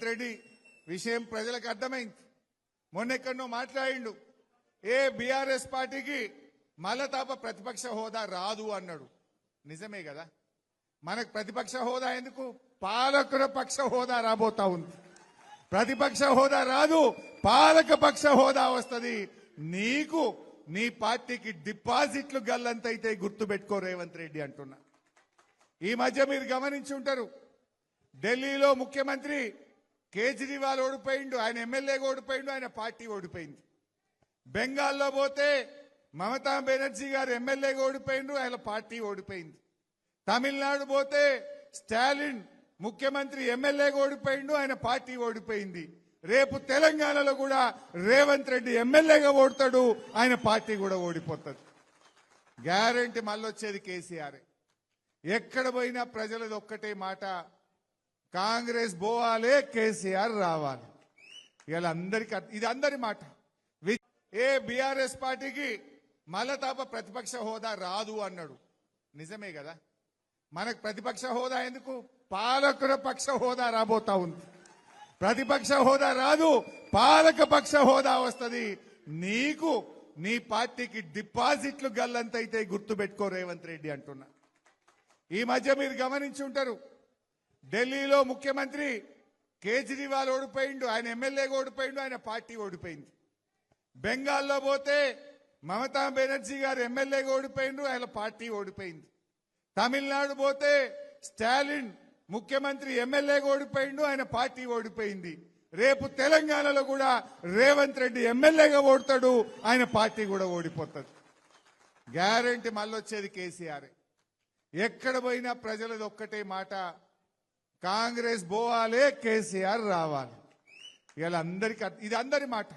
రెడ్డి విషయం ప్రజలకు అర్థమైంది. మొన్నెక్కడో మాట్లాడిండు, బీఆర్ఎస్ పార్టీకి మళ్ళా ప్రతిపక్ష హోదా రాదు అన్నాడు. నిజమే కదా, మనకు ప్రతిపక్ష హోదా ఎందుకు, పాలకుల పక్ష హోదా రాబోతా ఉంది. ప్రతిపక్ష హోదా రాదు, పాలక పక్ష హోదా వస్తుంది. నీకు నీ పార్టీకి డిపాజిట్లు గల్లంతైతే గుర్తుపెట్టుకో రేవంత్ రెడ్డి అంటున్నా. ఈ మధ్య మీరు గమనించి ఉంటారు, ఢిల్లీలో ముఖ్యమంత్రి కేజ్రీవాల్ ఓడిపోయిండు, ఆయన ఎమ్మెల్యేగా ఓడిపోయిండు, ఆయన పార్టీ ఓడిపోయింది. బెంగాల్లో పోతే మమతా బెనర్జీ గారు ఎమ్మెల్యేగా ఓడిపోయిండు, ఆయన పార్టీ ఓడిపోయింది. తమిళనాడు పోతే స్టాలిన్ ముఖ్యమంత్రి ఎమ్మెల్యేగా ఓడిపోయిండు, ఆయన పార్టీ ఓడిపోయింది. రేపు తెలంగాణలో కూడా రేవంత్ రెడ్డి ఎమ్మెల్యేగా ఓడతాడు, ఆయన పార్టీ కూడా ఓడిపోతుంది. గ్యారెంటీ మళ్ళొచ్చేది కేసీఆర్. ఎక్కడ పోయినా ప్రజలది ఒక్కటే మాట, కాంగ్రెస్ పోవాలి, కేసీఆర్ రావాలి. ఇలా అందరికీ ఇది అందరి మాట. బీఆర్ఎస్ పార్టీకి మళ్ళా ప్రతిపక్ష హోదా రాదు అన్నాడు. నిజమే కదా, మనకు ప్రతిపక్ష హోదా ఎందుకు, పాలకుల పక్ష హోదా రాబోతా ఉంది. ప్రతిపక్ష హోదా రాదు, పాలక పక్ష హోదా వస్తుంది. నీకు నీ పార్టీకి డిపాజిట్లు గల్లంతైతే గుర్తుపెట్టుకో రేవంత్ రెడ్డి అంటున్నా. ఈ మధ్య మీరు గమనించి ఉంటారు, ఢిల్లీలో ముఖ్యమంత్రి కేజ్రీవాల్ ఓడిపోయిండు, ఆయన ఎమ్మెల్యేగా ఓడిపోయిండు, ఆయన పార్టీ ఓడిపోయింది. బెంగాల్లో పోతే మమతా బెనర్జీ గారు ఎమ్మెల్యేగా ఓడిపోయిండు, ఆయన పార్టీ ఓడిపోయింది. తమిళనాడు పోతే స్టాలిన్ ముఖ్యమంత్రి ఎమ్మెల్యేగా ఓడిపోయిండు, ఆయన పార్టీ ఓడిపోయింది. రేపు తెలంగాణలో కూడా రేవంత్ రెడ్డి ఎమ్మెల్యేగా ఓడతాడు, ఆయన పార్టీ కూడా ఓడిపోతుంది. గ్యారెంటీ మళ్ళొచ్చేది కేసీఆర్. ఎక్కడ పోయినా ప్రజలది ఒక్కటే మాట, కాంగ్రెస్ పోవాలి, కేసీఆర్ రావాలి. ఇలా అందరికీ ఇది అందరి మాట.